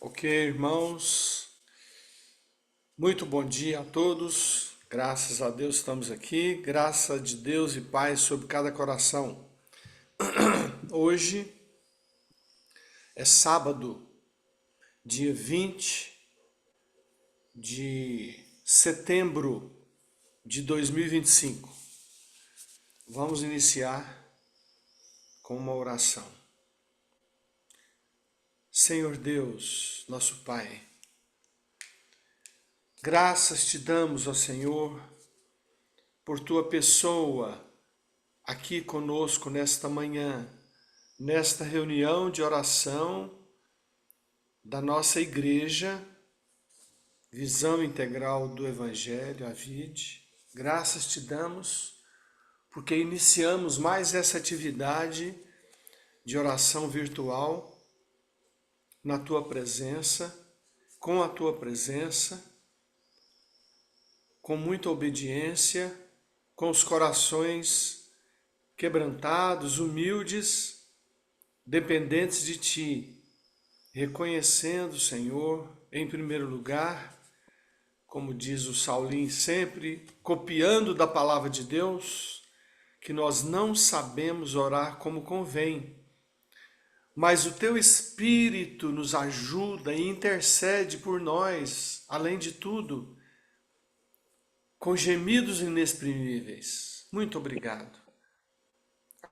Ok, irmãos, muito bom dia a todos. Graças a Deus estamos aqui. Graça de Deus e paz sobre cada coração. Hoje é sábado, dia 20 de setembro de 2025. Vamos iniciar com uma oração. Senhor Deus, nosso Pai, graças te damos, ó Senhor, por tua pessoa aqui conosco nesta manhã, nesta reunião de oração da nossa igreja, Visão Integral do Evangelho, a VID. Graças te damos porque iniciamos mais essa atividade de oração virtual na tua presença, com a tua presença, com muita obediência, com os corações quebrantados, humildes, dependentes de ti, reconhecendo, Senhor, em primeiro lugar, como diz o Saulinho sempre, copiando da palavra de Deus, que nós não sabemos orar como convém, mas o teu Espírito nos ajuda e intercede por nós, além de tudo, com gemidos inexprimíveis. Muito obrigado.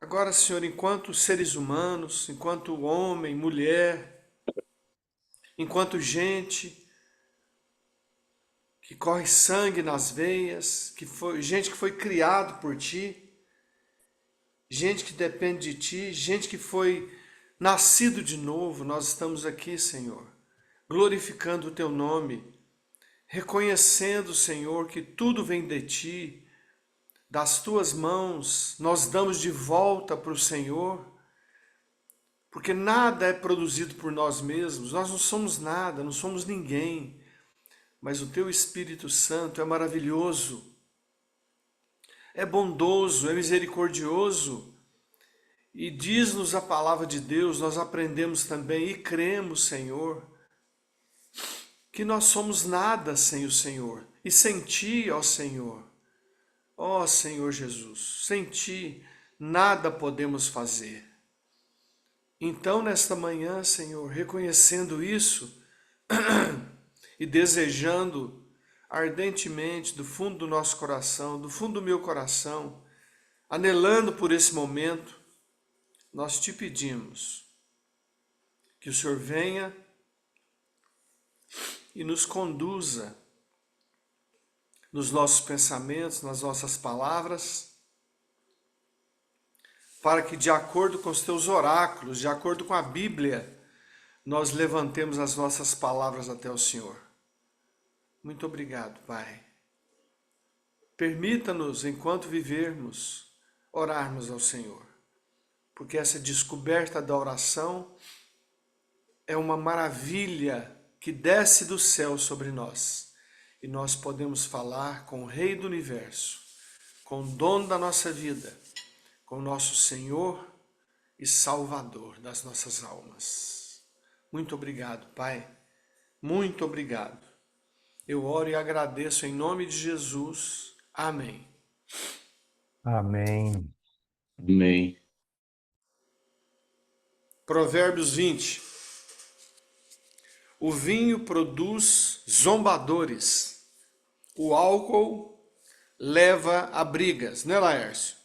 Agora, Senhor, enquanto seres humanos, enquanto homem, mulher, enquanto gente que corre sangue nas veias, gente que foi criado por ti, gente que depende de ti, gente que foi nascido de novo, nós estamos aqui, Senhor, glorificando o teu nome, reconhecendo, Senhor, que tudo vem de ti, das tuas mãos, nós damos de volta para o Senhor, porque nada é produzido por nós mesmos, nós não somos nada, não somos ninguém, mas o teu Espírito Santo é maravilhoso, é bondoso, é misericordioso, e diz-nos a palavra de Deus, nós aprendemos também e cremos, Senhor, que nós somos nada sem o Senhor, e sem ti, ó Senhor, ó Senhor Jesus, sem ti nada podemos fazer. Então, nesta manhã, Senhor, reconhecendo isso e desejando ardentemente do fundo do nosso coração, do fundo do meu coração, anelando por esse momento, nós te pedimos que o Senhor venha e nos conduza nos nossos pensamentos, nas nossas palavras, para que, de acordo com os teus oráculos, de acordo com a Bíblia, nós levantemos as nossas palavras até o Senhor. Muito obrigado, Pai. Permita-nos, enquanto vivermos, orarmos ao Senhor, porque essa descoberta da oração é uma maravilha que desce do céu sobre nós, e nós podemos falar com o Rei do Universo, com o dono da nossa vida, com o nosso Senhor e Salvador das nossas almas. Muito obrigado, Pai. Muito obrigado. Eu oro e agradeço em nome de Jesus. Amém. Amém. Amém. Provérbios 20. O vinho produz zombadores. O álcool leva a brigas, né, Laércio?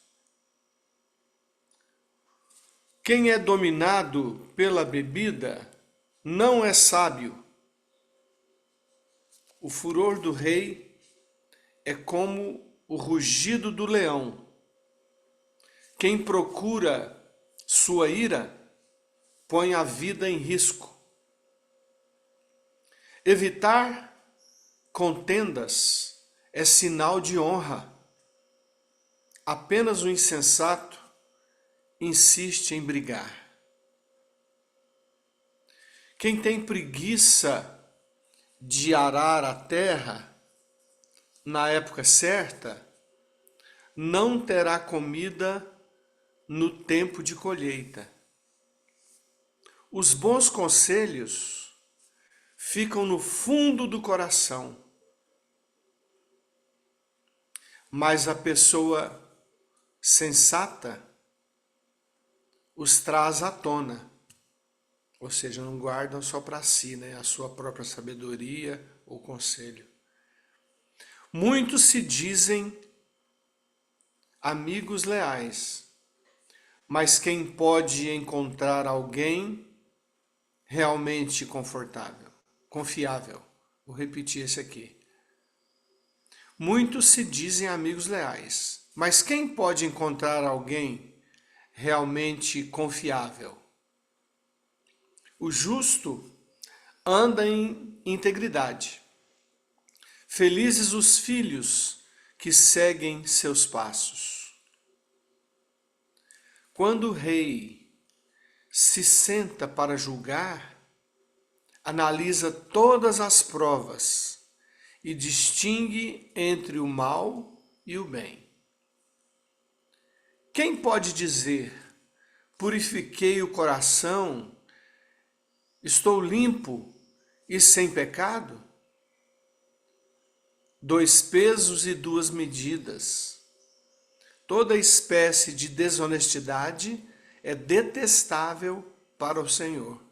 Quem é dominado pela bebida não é sábio. O furor do rei é como o rugido do leão. Quem procura sua ira põe a vida em risco. Evitar contendas é sinal de honra. Apenas o insensato insiste em brigar. Quem tem preguiça de arar a terra na época certa, não terá comida no tempo de colheita. Os bons conselhos ficam no fundo do coração, mas a pessoa sensata os traz à tona, ou seja, não guardam só para si, né, a sua própria sabedoria ou conselho. Muitos se dizem amigos leais, mas quem pode encontrar alguém realmente confiável? Vou repetir esse aqui. Muitos se dizem amigos leais, mas quem pode encontrar alguém realmente confiável? O justo anda em integridade. Felizes os filhos que seguem seus passos. Quando o rei se senta para julgar, analisa todas as provas e distingue entre o mal e o bem. Quem pode dizer: purifiquei o coração, estou limpo e sem pecado? 2 pesos e 2 medidas. Toda espécie de desonestidade é detestável para o Senhor.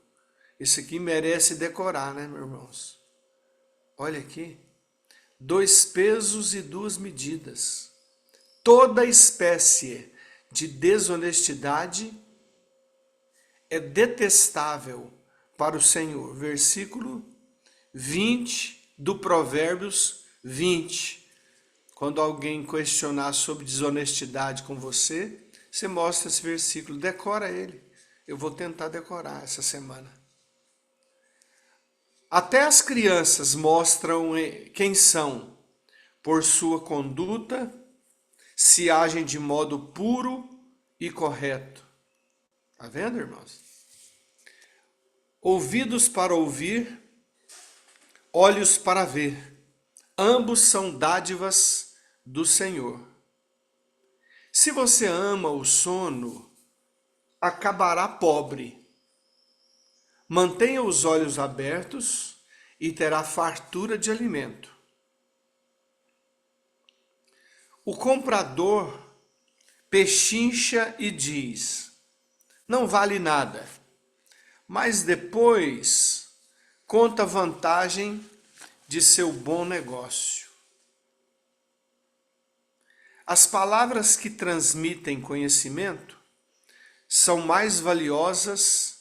Isso aqui merece decorar, né, meus irmãos? Olha aqui. 2 pesos e 2 medidas. Toda espécie de desonestidade é detestável para o Senhor. Versículo 20 do Provérbios 20. Quando alguém questionar sobre desonestidade com você, você mostra esse versículo, decora ele. Eu vou tentar decorar essa semana. Até as crianças mostram quem são por sua conduta, se agem de modo puro e correto. Tá vendo, irmãos? Ouvidos para ouvir, olhos para ver. Ambos são dádivas do Senhor. Se você ama o sono, acabará pobre. Mantenha os olhos abertos e terá fartura de alimento. O comprador pechincha e diz: não vale nada, mas depois conta vantagem de seu bom negócio. As palavras que transmitem conhecimento são mais valiosas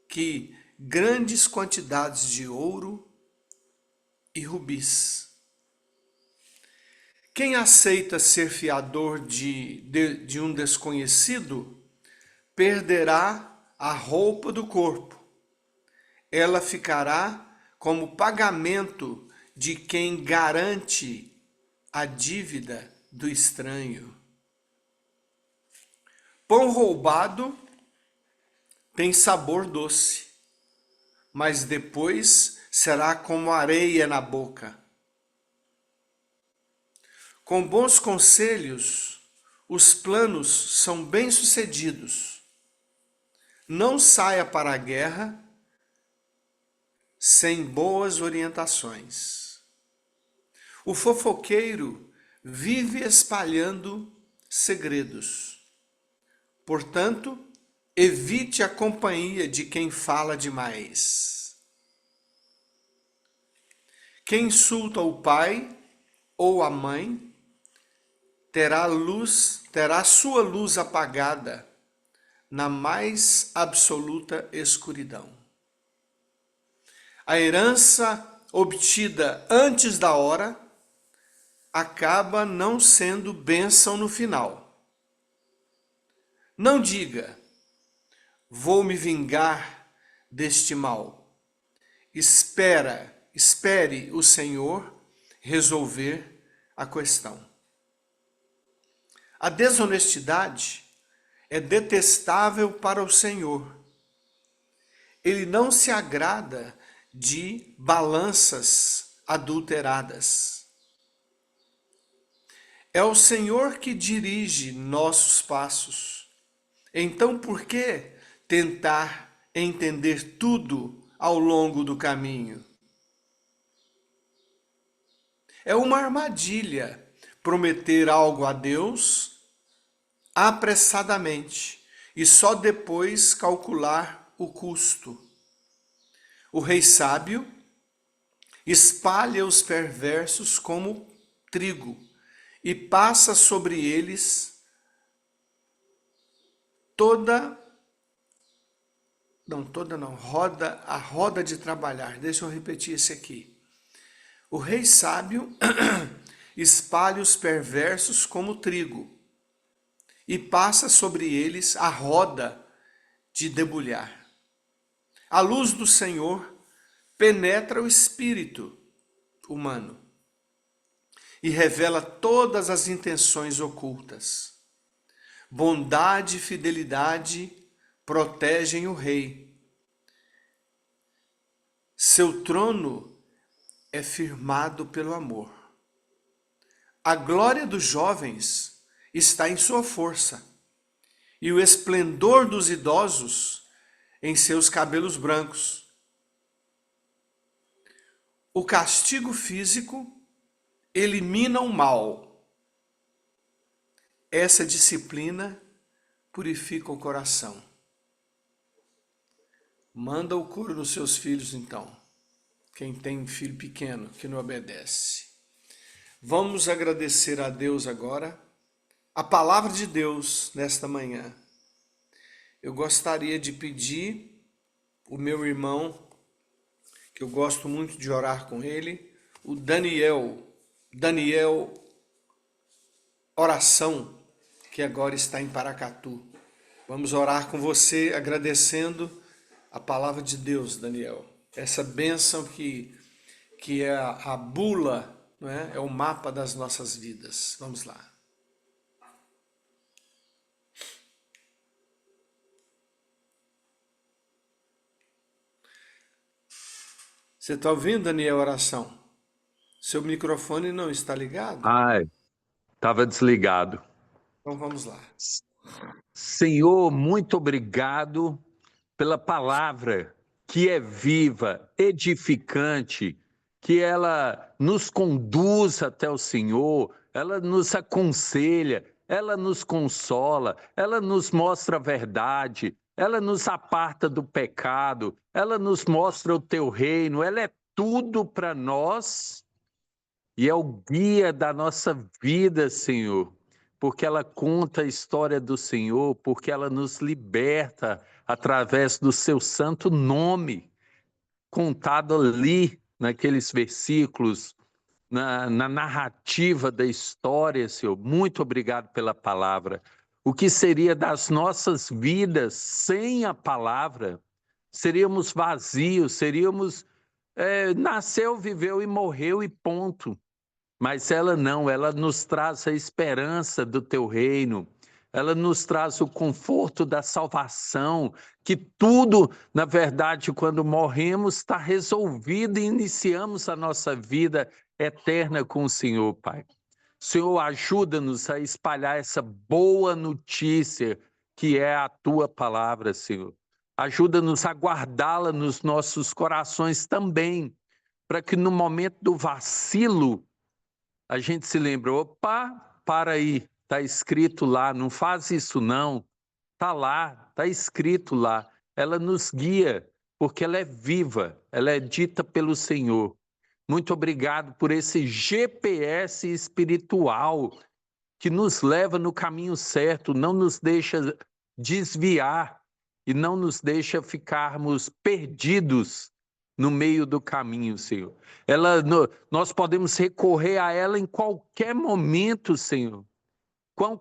que grandes quantidades de ouro e rubis. Quem aceita ser fiador de um desconhecido perderá a roupa do corpo. Ela ficará como pagamento de quem garante a dívida do estranho. Pão roubado tem sabor doce, mas depois será como areia na boca. Com bons conselhos, os planos são bem-sucedidos. Não saia para a guerra sem boas orientações. O fofoqueiro vive espalhando segredos. Portanto, evite a companhia de quem fala demais. Quem insulta o pai ou a mãe terá sua luz apagada na mais absoluta escuridão. A herança obtida antes da hora acaba não sendo bênção no final. Não diga: vou me vingar deste mal. Espere o Senhor resolver a questão. A desonestidade é detestável para o Senhor. Ele não se agrada de balanças adulteradas. É o Senhor que dirige nossos passos. Então, por que tentar entender tudo ao longo do caminho. É uma armadilha prometer algo a Deus apressadamente e só depois calcular o custo. O rei sábio espalha os perversos como trigo e passa sobre eles a roda de trabalhar. Deixa eu repetir esse aqui. O rei sábio espalha os perversos como trigo e passa sobre eles a roda de debulhar. A luz do Senhor penetra o espírito humano e revela todas as intenções ocultas. Bondade e fidelidade protegem o rei. Seu trono é firmado pelo amor. A glória dos jovens está em sua força, e o esplendor dos idosos em seus cabelos brancos. O castigo físico elimina o mal. Essa disciplina purifica o coração. Manda o couro nos seus filhos, então. Quem tem filho pequeno que não obedece. Vamos agradecer a Deus agora. A palavra de Deus nesta manhã. Eu gostaria de pedir o meu irmão, que eu gosto muito de orar com ele, o Daniel Oração, que agora está em Paracatu. Vamos orar com você, agradecendo a palavra de Deus, Daniel. Essa bênção que é a bula, não é? É o mapa das nossas vidas. Vamos lá. Você está ouvindo, Daniel, a oração? Seu microfone não está ligado? Ai, estava desligado. Então vamos lá. Senhor, muito obrigado pela palavra que é viva, edificante, que ela nos conduz até o Senhor, ela nos aconselha, ela nos consola, ela nos mostra a verdade, ela nos aparta do pecado, ela nos mostra o teu reino, ela é tudo para nós e é o guia da nossa vida, Senhor, porque ela conta a história do Senhor, porque ela nos liberta através do seu santo nome, contado ali naqueles versículos, na narrativa da história, Senhor. Muito obrigado pela palavra. O que seria das nossas vidas sem a palavra? Seríamos vazios, seríamos... nasceu, viveu e morreu e ponto. Mas ela não, ela nos traz a esperança do teu reino, ela nos traz o conforto da salvação, que tudo, na verdade, quando morremos, está resolvido e iniciamos a nossa vida eterna com o Senhor, Pai. Senhor, ajuda-nos a espalhar essa boa notícia que é a tua palavra, Senhor. Ajuda-nos a guardá-la nos nossos corações também, para que no momento do vacilo, a gente se lembra, opa, para aí, está escrito lá, não faz isso não, está lá, está escrito lá. Ela nos guia, porque ela é viva, ela é dita pelo Senhor. Muito obrigado por esse GPS espiritual que nos leva no caminho certo, não nos deixa desviar e não nos deixa ficarmos perdidos no meio do caminho, Senhor. Nós podemos recorrer a ela em qualquer momento, Senhor. Quão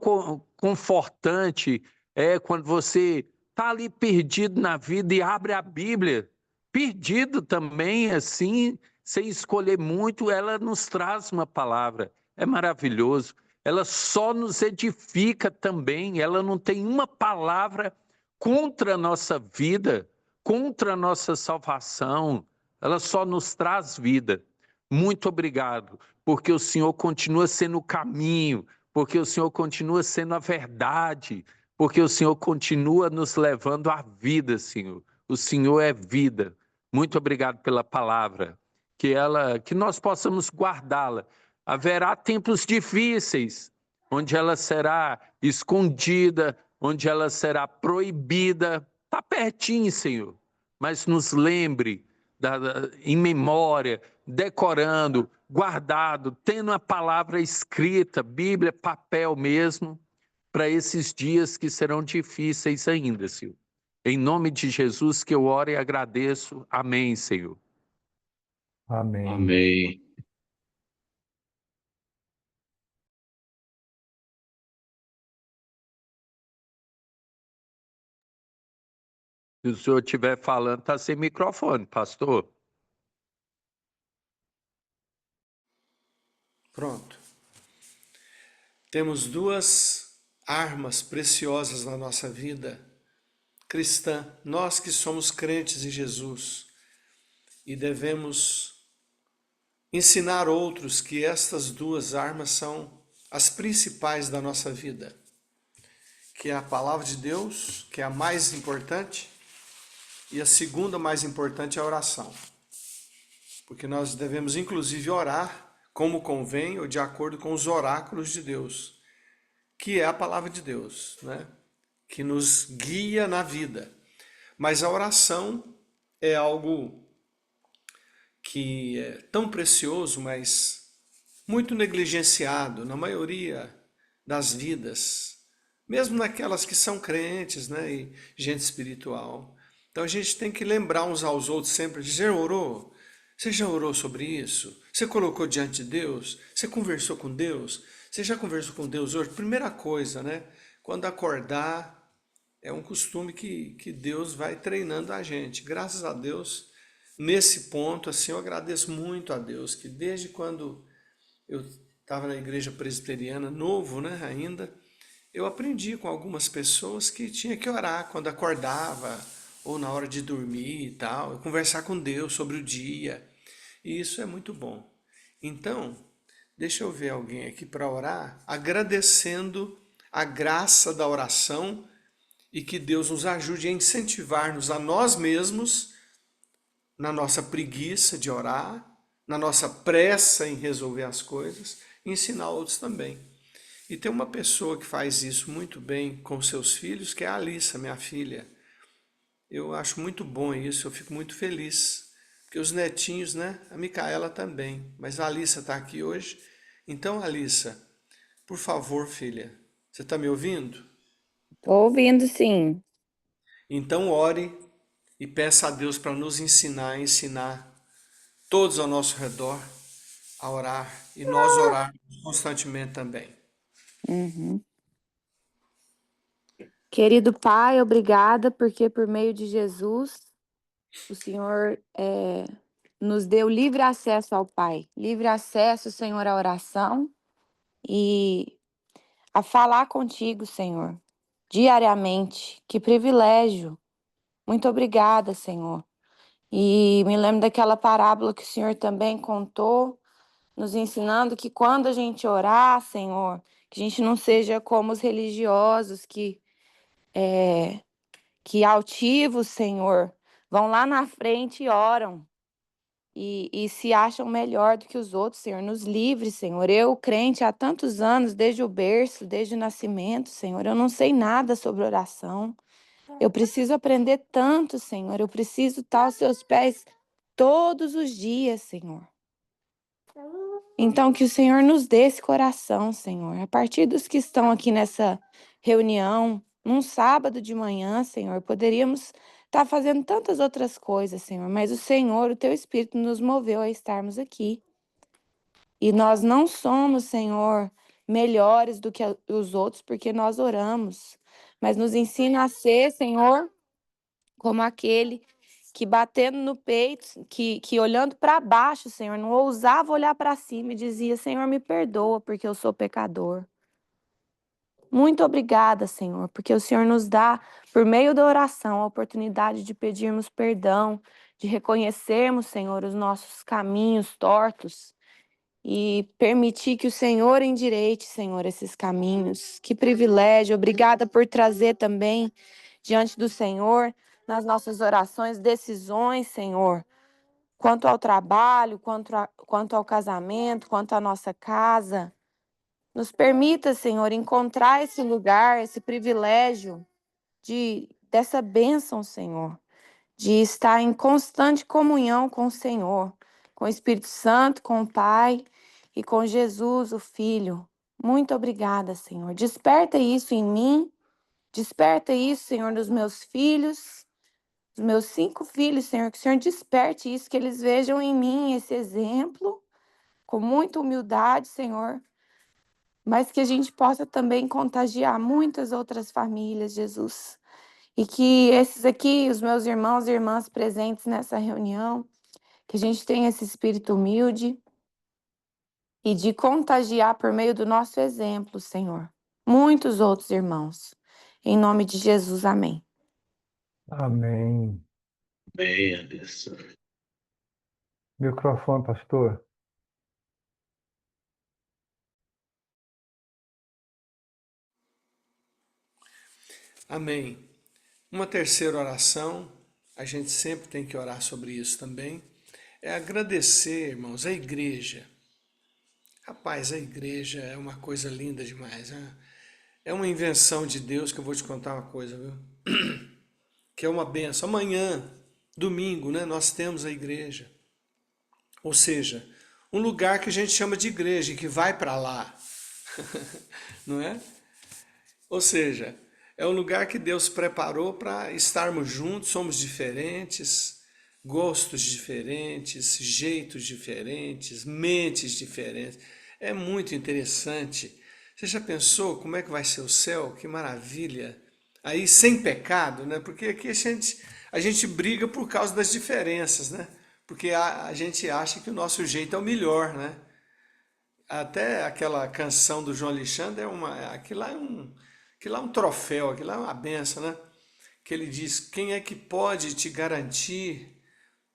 confortante é quando você está ali perdido na vida e abre a Bíblia, perdido também, assim, sem escolher muito, ela nos traz uma palavra. É maravilhoso. Ela só nos edifica também, ela não tem uma palavra contra a nossa vida, contra a nossa salvação, ela só nos traz vida. Muito obrigado, porque o Senhor continua sendo o caminho, porque o Senhor continua sendo a verdade, porque o Senhor continua nos levando à vida, Senhor. O Senhor é vida. Muito obrigado pela palavra, que nós possamos guardá-la. Haverá tempos difíceis, onde ela será escondida, onde ela será proibida. Está pertinho, Senhor, mas nos lembre em memória, decorando, guardado, tendo a palavra escrita, Bíblia, papel mesmo, para esses dias que serão difíceis ainda, Senhor. Em nome de Jesus que eu oro e agradeço. Amém, Senhor. Amém. Amém. Se o senhor estiver falando, está sem microfone, pastor. Pronto. Temos duas armas preciosas na nossa vida cristã, nós que somos crentes em Jesus e devemos ensinar outros que estas duas armas são as principais da nossa vida, que é a palavra de Deus, que é a mais importante, e a segunda mais importante é a oração, porque nós devemos inclusive orar como convém ou de acordo com os oráculos de Deus, que é a palavra de Deus, né? Que nos guia na vida. Mas a oração é algo que é tão precioso, mas muito negligenciado na maioria das vidas, mesmo naquelas que são crentes, né, e gente espiritual. Então a gente tem que lembrar uns aos outros sempre, dizer, orou? Você já orou sobre isso? Você colocou diante de Deus? Você conversou com Deus? Você já conversou com Deus hoje? Primeira coisa, né? Quando acordar, é um costume que Deus vai treinando a gente. Graças a Deus, nesse ponto, assim, eu agradeço muito a Deus, que desde quando eu estava na igreja presbiteriana, novo, né, ainda, eu aprendi com algumas pessoas que tinha que orar quando acordava, ou na hora de dormir e tal, conversar com Deus sobre o dia. E isso é muito bom. Então, deixa eu ver alguém aqui para orar, agradecendo a graça da oração e que Deus nos ajude a incentivar-nos a nós mesmos, na nossa preguiça de orar, na nossa pressa em resolver as coisas, e ensinar outros também. E tem uma pessoa que faz isso muito bem com seus filhos, que é a Alissa, minha filha. Eu acho muito bom isso, eu fico muito feliz. Porque os netinhos, né? A Micaela também. Mas a Alissa está aqui hoje. Então, Alissa, por favor, filha, você está me ouvindo? Tô ouvindo, sim. Então, ore e peça a Deus para nos ensinar todos ao nosso redor a orar e nós orarmos constantemente também. Uhum. Querido Pai, obrigada, porque por meio de Jesus, o Senhor nos deu livre acesso ao Pai, livre acesso, Senhor, à oração e a falar contigo, Senhor, diariamente. Que privilégio. Muito obrigada, Senhor. E me lembro daquela parábola que o Senhor também contou, nos ensinando que quando a gente orar, Senhor, que a gente não seja como os religiosos que altivos, Senhor, vão lá na frente e oram e se acham melhor do que os outros, Senhor. Nos livre, Senhor. Eu, crente há tantos anos, desde o berço, desde o nascimento, Senhor, eu não sei nada sobre oração. Eu preciso aprender tanto, Senhor. Eu preciso estar aos seus pés todos os dias, Senhor. Então, que o Senhor nos dê esse coração, Senhor. A partir dos que estão aqui nessa reunião, num sábado de manhã, Senhor, poderíamos estar fazendo tantas outras coisas, Senhor, mas o Senhor, o Teu Espírito, nos moveu a estarmos aqui. E nós não somos, Senhor, melhores do que os outros, porque nós oramos, mas nos ensina a ser, Senhor, como aquele que batendo no peito, que olhando para baixo, Senhor, não ousava olhar para cima e dizia, Senhor, me perdoa, porque eu sou pecador. Muito obrigada, Senhor, porque o Senhor nos dá, por meio da oração, a oportunidade de pedirmos perdão, de reconhecermos, Senhor, os nossos caminhos tortos e permitir que o Senhor endireite, Senhor, esses caminhos. Que privilégio. Obrigada por trazer também diante do Senhor nas nossas orações, decisões, Senhor, quanto ao trabalho, quanto ao casamento, quanto à nossa casa. Nos permita, Senhor, encontrar esse lugar, esse privilégio dessa bênção, Senhor, de estar em constante comunhão com o Senhor, com o Espírito Santo, com o Pai e com Jesus, o Filho. Muito obrigada, Senhor. Desperta isso em mim, desperta isso, Senhor, nos meus filhos, os meus 5 filhos, Senhor, que o Senhor desperte isso, que eles vejam em mim esse exemplo, com muita humildade, Senhor, mas que a gente possa também contagiar muitas outras famílias, Jesus. E que esses aqui, os meus irmãos e irmãs presentes nessa reunião, que a gente tenha esse espírito humilde e de contagiar por meio do nosso exemplo, Senhor, muitos outros irmãos. Em nome de Jesus, amém. Amém. Bem, Anderson. Microfone, pastor. Amém. Uma terceira oração, a gente sempre tem que orar sobre isso também, é agradecer, irmãos, a igreja. Rapaz, a igreja é uma coisa linda demais, né? É uma invenção de Deus que eu vou te contar uma coisa, viu? Que é uma benção. Amanhã, domingo, né, nós temos a igreja. Ou seja, um lugar que a gente chama de igreja, que vai para lá. Não é? Ou seja, é um lugar que Deus preparou para estarmos juntos, somos diferentes, gostos diferentes, jeitos diferentes, mentes diferentes. É muito interessante. Você já pensou como é que vai ser o céu? Que maravilha! Aí sem pecado, né? Porque aqui a gente briga por causa das diferenças, né? Porque a gente acha que o nosso jeito é o melhor, né? Até aquela canção do João Alexandre aquilo lá é um troféu, aquilo lá é uma benção, né? Que ele diz: quem é que pode te garantir,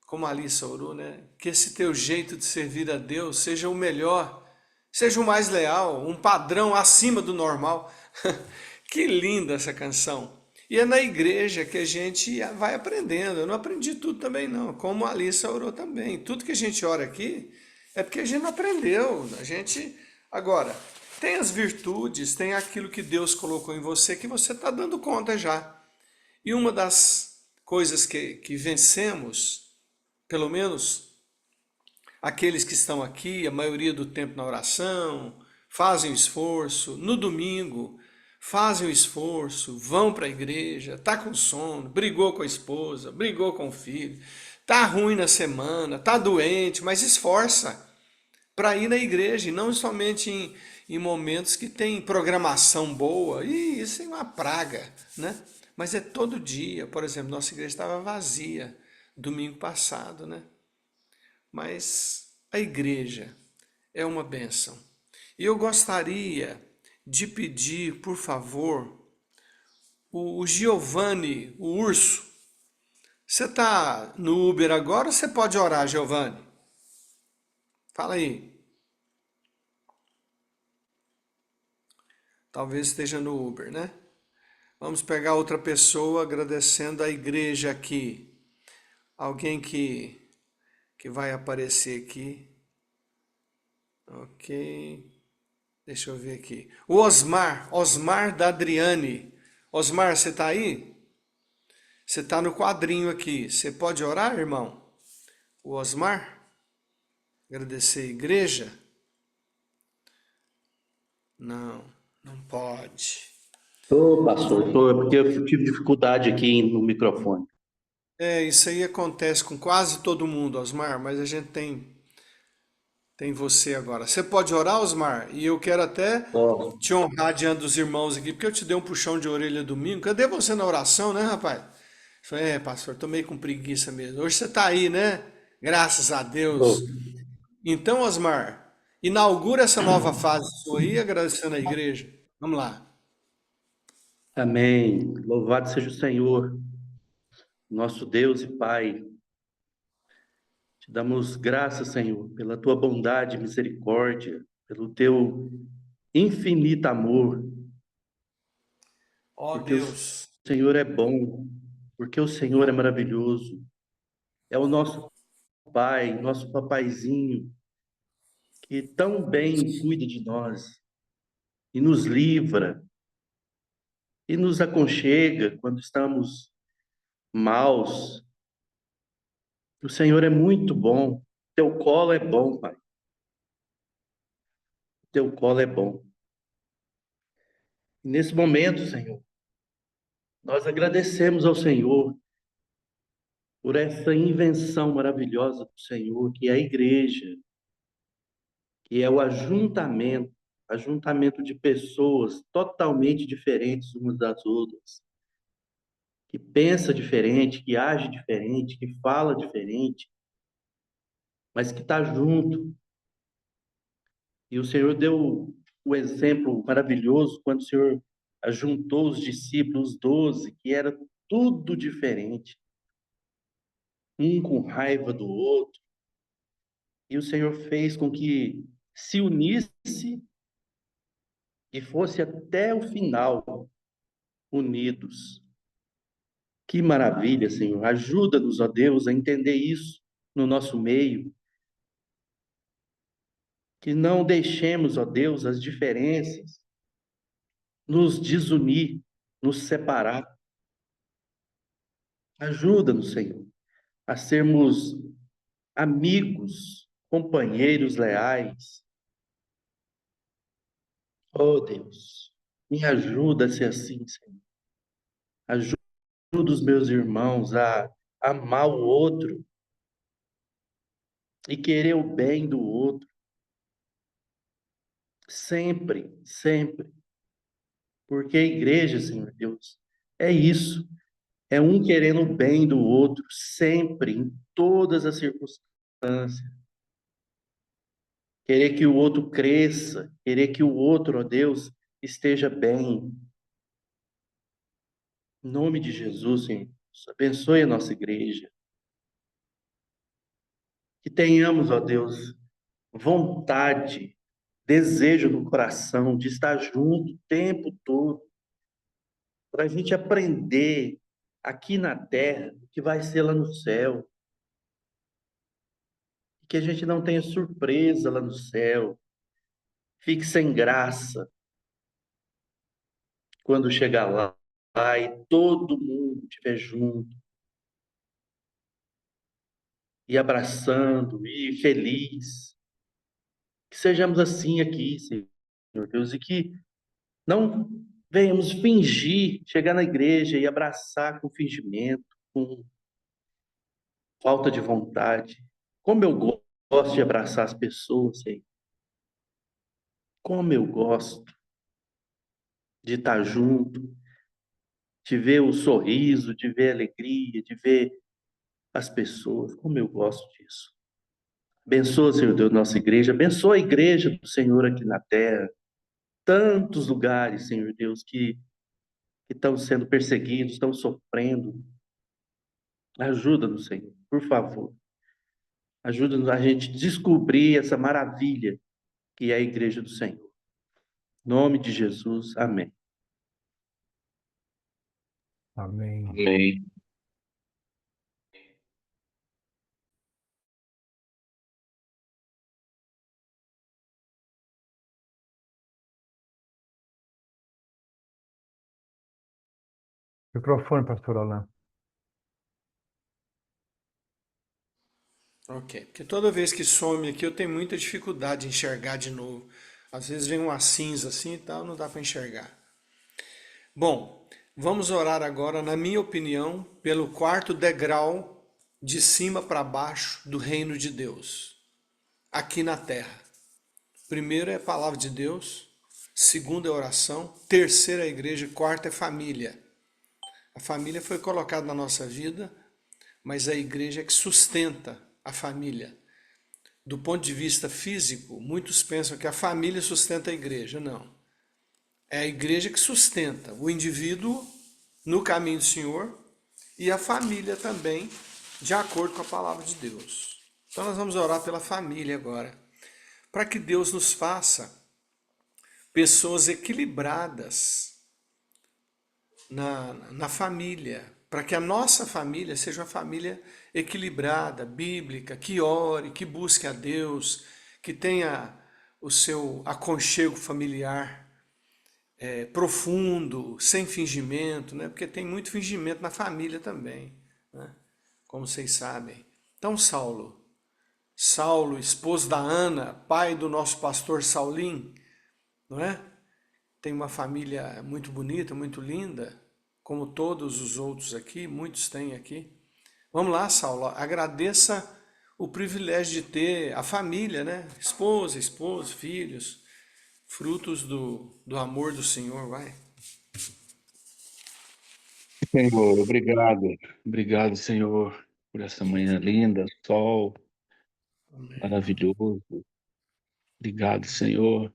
como ali Sauru, né? Que esse teu jeito de servir a Deus seja o melhor, seja o mais leal, um padrão acima do normal. Que linda essa canção. E é na igreja que a gente vai aprendendo. Eu não aprendi tudo também não, como a Alissa orou também. Tudo que a gente ora aqui é porque a gente não aprendeu. Agora, tem as virtudes, tem aquilo que Deus colocou em você que você está dando conta já. E uma das coisas que vencemos, pelo menos aqueles que estão aqui, a maioria do tempo na oração, fazem o esforço, no domingo, fazem o esforço, vão para a igreja, tá com sono, brigou com a esposa, brigou com o filho, tá ruim na semana, tá doente, mas esforça para ir na igreja, e não somente em momentos que tem programação boa, e isso é uma praga, né? Mas é todo dia. Por exemplo, nossa igreja estava vazia domingo passado, né? Mas a igreja é uma bênção. E eu gostaria de pedir, por favor, o Giovanni, o urso. Você está no Uber agora ou você pode orar, Giovanni? Fala aí. Talvez esteja no Uber, né? Vamos pegar outra pessoa agradecendo a igreja aqui. Alguém que vai aparecer aqui. Ok. Deixa eu ver aqui. O Osmar da Adriane. Osmar, você está aí? Você está no quadrinho aqui. Você pode orar, irmão? O Osmar? Agradecer a igreja? Não, não pode. Ô, pastor, é porque eu tive dificuldade aqui no microfone. Isso aí acontece com quase todo mundo, Osmar, mas a gente tem você agora. Você pode orar, Osmar? E eu quero até Ó, te honrar diante dos irmãos aqui, porque eu te dei um puxão de orelha domingo. Cadê você na oração, né, rapaz? Eu falei, pastor, tô meio com preguiça mesmo. Hoje você tá aí, né? Graças a ô, Deus. Então, Osmar, inaugura essa nova fase sua aí, agradecendo a igreja. Vamos lá. amém. Louvado seja o Senhor, nosso Deus e Pai. Te damos graças, Senhor, pela tua bondade e misericórdia, pelo teu infinito amor, Ó porque o Deus. Senhor é bom porque o Senhor é maravilhoso. É o nosso Pai, nosso papaizinho, que tão bem cuida de nós e nos livra e nos aconchega quando estamos maus. O Senhor é muito bom. Teu colo é bom, Pai. Teu colo é bom. E nesse momento, Senhor, nós agradecemos ao Senhor por essa invenção maravilhosa do Senhor, que é a igreja, que é o ajuntamento de pessoas totalmente diferentes umas das outras, que pensa diferente, que age diferente, que fala diferente, mas que está junto. E o Senhor deu o exemplo maravilhoso quando o Senhor ajuntou os discípulos, os 12, que era tudo diferente, um com raiva do outro, e o Senhor fez com que se unisse e fosse até o final unidos. Que maravilha, Senhor. Ajuda-nos, ó Deus, a entender isso no nosso meio. Que não deixemos, ó Deus, as diferenças nos desunir, nos separar. Ajuda-nos, Senhor, a sermos amigos, companheiros leais. Oh, Deus, me ajuda a ser assim, Senhor. Ajuda os meus irmãos a amar o outro e querer o bem do outro. Sempre, sempre. Porque a igreja, Senhor Deus, é isso. É um querendo o bem do outro, sempre, em todas as circunstâncias. Querer que o outro cresça, querer que o outro, ó Deus, esteja bem. Em nome de Jesus, Senhor, abençoe a nossa igreja. Que tenhamos, ó Deus, vontade, desejo no coração de estar junto o tempo todo, para a gente aprender aqui na terra o que vai ser lá no céu. Que a gente não tenha surpresa lá no céu, fique sem graça quando chegar lá e todo mundo estiver junto, e abraçando, e feliz. Que sejamos assim aqui, Senhor Deus, e que não venhamos fingir, chegar na igreja e abraçar com fingimento, com falta de vontade. Como eu gosto de abraçar as pessoas, Senhor. Como eu gosto de estar junto, de ver o sorriso, de ver a alegria, de ver as pessoas. Como eu gosto disso. Abençoa, Senhor Deus, nossa igreja. Abençoa a igreja do Senhor aqui na terra. Tantos lugares, Senhor Deus, que estão sendo perseguidos, estão sofrendo. Ajuda-nos, Senhor, por favor. Ajuda-nos a gente descobrir essa maravilha que é a igreja do Senhor. Em nome de Jesus, amém. Amém. Amém. Microfone, pastor Alain. Ok, porque toda vez que some aqui eu tenho muita dificuldade de enxergar de novo. Às vezes vem uma cinza assim e tal, não dá para enxergar. Bom, vamos orar agora, na minha opinião, pelo quarto degrau de cima para baixo do reino de Deus, aqui na terra. Primeiro é a palavra de Deus, segundo é oração, terceiro é a igreja, quarto é família. A família foi colocada na nossa vida, mas a igreja é que sustenta a família. Do ponto de vista físico, muitos pensam que a família sustenta a igreja. Não. É a igreja que sustenta o indivíduo no caminho do Senhor e a família também, de acordo com a palavra de Deus. Então nós vamos orar pela família agora, para que Deus nos faça pessoas equilibradas na família, para que a nossa família seja uma família equilibrada, bíblica, que ore, que busque a Deus, que tenha o seu aconchego familiar profundo, sem fingimento, né? Porque tem muito fingimento na família também, né? Como vocês sabem. Então, Saulo, esposo da Ana, pai do nosso pastor Saulim, não é? Tem uma família muito bonita, muito linda, como todos os outros aqui, muitos têm aqui. Vamos lá, Saulo, agradeça o privilégio de ter a família, né? Esposa, filhos, frutos do amor do Senhor, vai. Senhor, obrigado. Obrigado, Senhor, por essa manhã linda, sol Amém. maravilhoso. Obrigado, Senhor,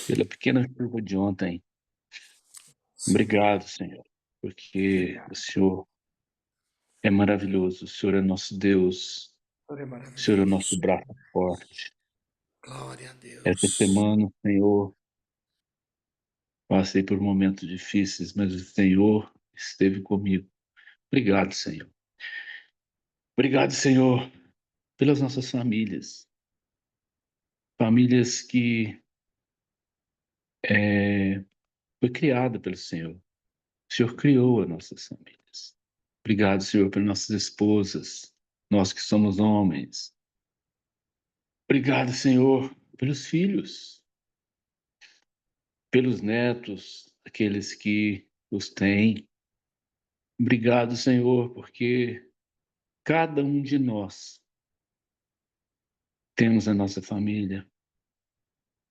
pela pequena chuva de ontem. Sim, Obrigado, Senhor, porque o obrigado. Senhor é maravilhoso. O Senhor é nosso Deus. O Senhor é O Senhor é nosso maravilhoso. braço forte. Glória a Essa Deus. semana, Senhor, passei por momentos difíceis, mas o Senhor esteve comigo. Obrigado, Senhor. Obrigado, Senhor, pelas nossas famílias. Famílias que foi criada pelo Senhor. O Senhor criou as nossas famílias. Obrigado, Senhor, pelas nossas esposas, nós que somos homens. Obrigado, Senhor, pelos filhos, pelos netos, aqueles que os têm. Obrigado, Senhor, porque cada um de nós temos a nossa família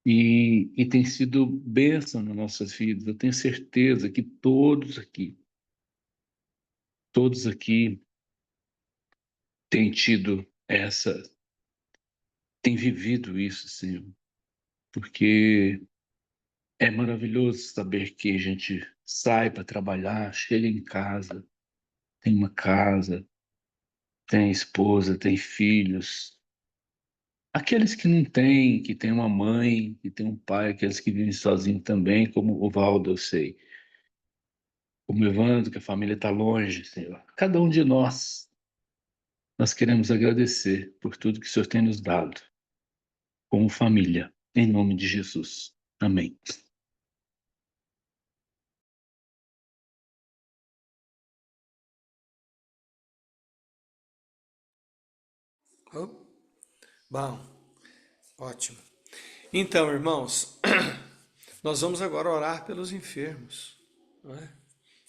e tem sido bênção nas nossas vidas. Eu tenho certeza que todos aqui têm tido têm vivido isso, Senhor, porque é maravilhoso saber que a gente sai para trabalhar, chega em casa, tem uma casa, tem esposa, tem filhos. Aqueles que não têm, que tem uma mãe, que tem um pai, aqueles que vivem sozinhos também, como o Valdo, eu sei. Como o Evandro, que a família está longe, Senhor. Cada um de nós queremos agradecer por tudo que o Senhor tem nos dado, como família, em nome de Jesus. Amém. Oh, bom, ótimo. Então, irmãos, nós vamos agora orar pelos enfermos, não é?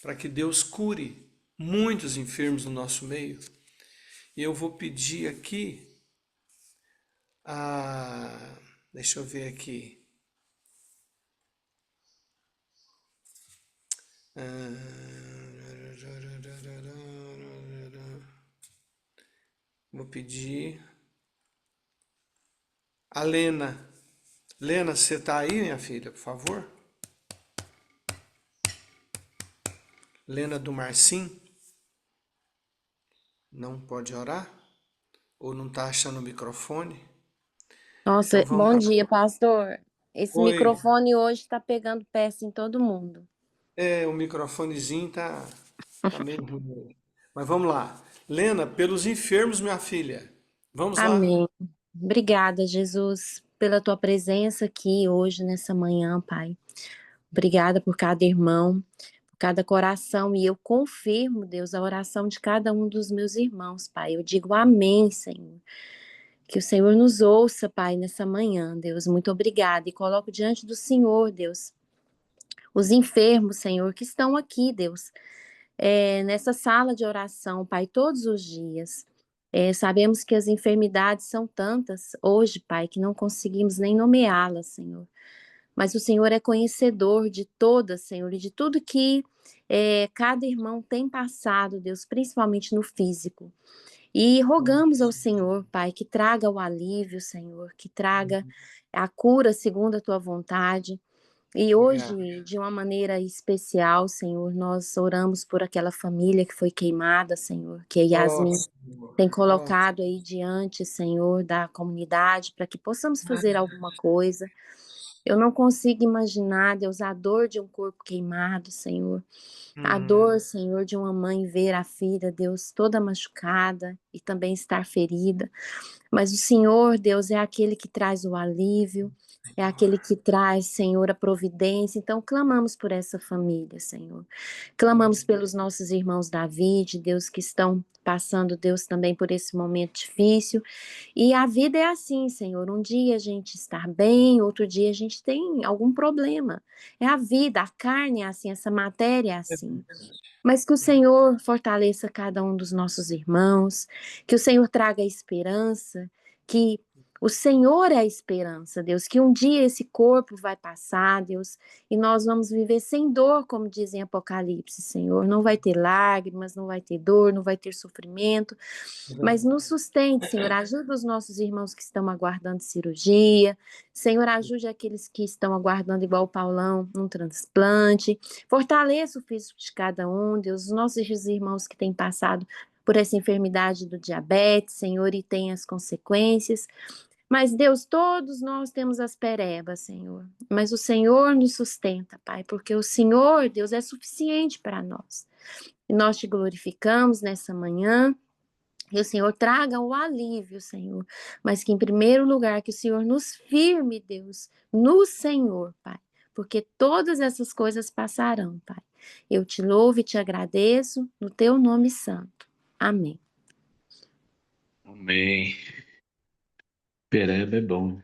Para que Deus cure muitos enfermos no nosso meio. E eu vou pedir aqui a. Deixa eu ver aqui. Vou pedir a Lena. Lena, você está aí, minha filha, por favor? Lena do Marsim, não pode orar? Ou não está achando o microfone? Então Nossa, vamos bom para. dia, pastor. Esse Oi. microfone hoje está pegando peça em todo mundo. O microfonezinho tá meio ruim. Mas vamos lá. Lena, pelos enfermos, minha filha. Vamos lá? Amém. Obrigada, Jesus, pela tua presença aqui hoje, nessa manhã, Pai. Obrigada por cada irmão, por cada coração. E eu confirmo, Deus, a oração de cada um dos meus irmãos, Pai. Eu digo amém, Senhor. Que o Senhor nos ouça, Pai, nessa manhã, Deus. Muito obrigada. E coloco diante do Senhor, Deus, os enfermos, Senhor, que estão aqui, Deus. Nessa sala de oração, Pai, todos os dias. Sabemos que as enfermidades são tantas hoje, Pai, que não conseguimos nem nomeá-las, Senhor. Mas o Senhor é conhecedor de todas, Senhor, e de tudo que cada irmão tem passado, Deus, principalmente no físico. E rogamos ao Senhor, Pai, que traga o alívio, Senhor, que traga a cura segundo a tua vontade. E Obrigado. hoje, de uma maneira especial, Senhor, nós oramos por aquela família que foi queimada, Senhor, que a Ó, Yasmin Senhor. tem Ó, colocado aí diante, Senhor, da comunidade, para que possamos fazer alguma coisa. Eu não consigo imaginar, Deus, a dor de um corpo queimado, Senhor. A Hum, dor, Senhor, de uma mãe ver a filha, Deus, toda machucada e também estar ferida. Mas o Senhor, Deus, é aquele que traz o alívio, é aquele que traz, Senhor, a providência. Então, clamamos por essa família, Senhor. Clamamos pelos nossos irmãos David, Deus, que estão passando, Deus, também por esse momento difícil. E a vida é assim, Senhor. Um dia a gente está bem, outro dia a gente tem algum problema. É a vida, a carne é assim, essa matéria é assim. Mas que o Senhor fortaleça cada um dos nossos irmãos, que o Senhor traga esperança, que o Senhor é a esperança, Deus, que um dia esse corpo vai passar, Deus, e nós vamos viver sem dor, como diz em Apocalipse, Senhor. Não vai ter lágrimas, não vai ter dor, não vai ter sofrimento, mas nos sustente, Senhor. Ajuda os nossos irmãos que estão aguardando cirurgia. Senhor, ajude aqueles que estão aguardando, igual o Paulão, um transplante. Fortaleça o físico de cada um, Deus. Os nossos irmãos que têm passado por essa enfermidade do diabetes, Senhor, e têm as consequências. Mas, Deus, todos nós temos as perebas, Senhor. Mas o Senhor nos sustenta, Pai, porque o Senhor, Deus, é suficiente para nós. E nós te glorificamos nessa manhã. Que o Senhor traga o alívio, Senhor, mas que em primeiro lugar que o Senhor nos firme, Deus, no Senhor, Pai, porque todas essas coisas passarão, Pai. Eu te louvo e te agradeço no teu nome santo. Amém. Amém. Pereba é bom.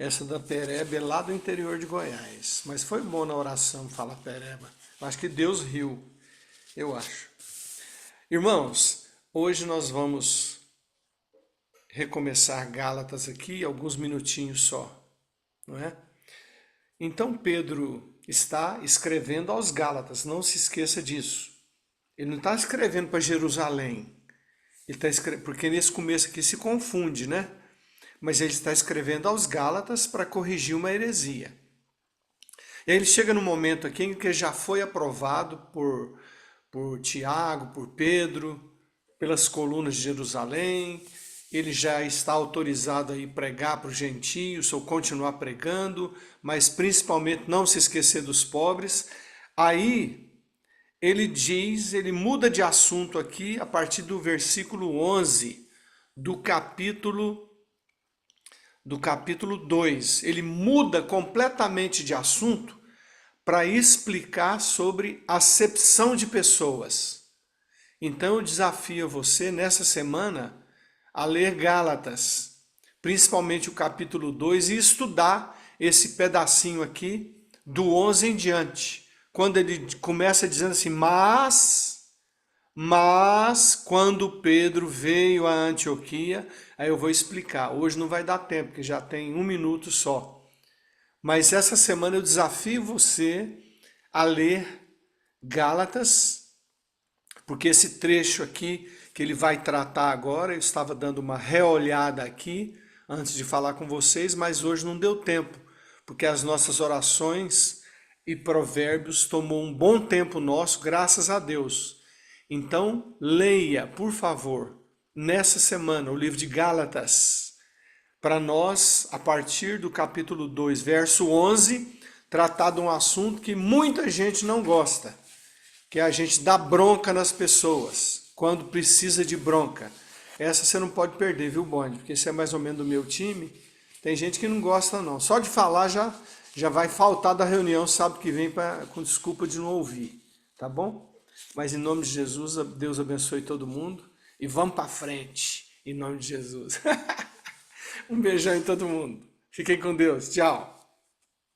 essa da Pereba é lá do interior de Goiás. Mas foi bom na oração falar Pereba. Eu acho que Deus riu. Eu acho. Irmãos, hoje nós vamos recomeçar Gálatas aqui, alguns minutinhos só, não é? Então Pedro está escrevendo aos Gálatas, não se esqueça disso. Ele não está escrevendo para Jerusalém, ele está escrevendo, porque nesse começo aqui se confunde, né? Mas ele está escrevendo aos Gálatas para corrigir uma heresia. E aí ele chega no momento aqui em que já foi aprovado por Tiago, por Pedro, pelas colunas de Jerusalém, ele já está autorizado a ir pregar para os gentios ou continuar pregando, mas principalmente não se esquecer dos pobres. Aí ele diz, ele muda de assunto aqui a partir do versículo 11 do capítulo 2. Ele muda completamente de assunto para explicar sobre acepção de pessoas. Então eu desafio você nessa semana a ler Gálatas, principalmente o capítulo 2, e estudar esse pedacinho aqui do 11 em diante, quando ele começa dizendo assim, mas quando Pedro veio a Antioquia, aí eu vou explicar, hoje não vai dar tempo, porque já tem 1 minuto só, mas essa semana eu desafio você a ler Gálatas, porque esse trecho aqui que ele vai tratar agora, eu estava dando uma reolhada aqui antes de falar com vocês, mas hoje não deu tempo, porque as nossas orações e provérbios tomou um bom tempo nosso, graças a Deus. Então, leia, por favor, nessa semana o livro de Gálatas, para nós, a partir do capítulo 2, verso 11, tratar de um assunto que muita gente não gosta, que é a gente dar bronca nas pessoas, quando precisa de bronca. Essa você não pode perder, viu, Bonde? Porque esse é mais ou menos do meu time. Tem gente que não gosta, não. Só de falar já vai faltar da reunião sábado que vem com desculpa de não ouvir. Tá bom? Mas em nome de Jesus, Deus abençoe todo mundo. E vamos para frente, em nome de Jesus. Um beijão em todo mundo. Fiquem com Deus. Tchau.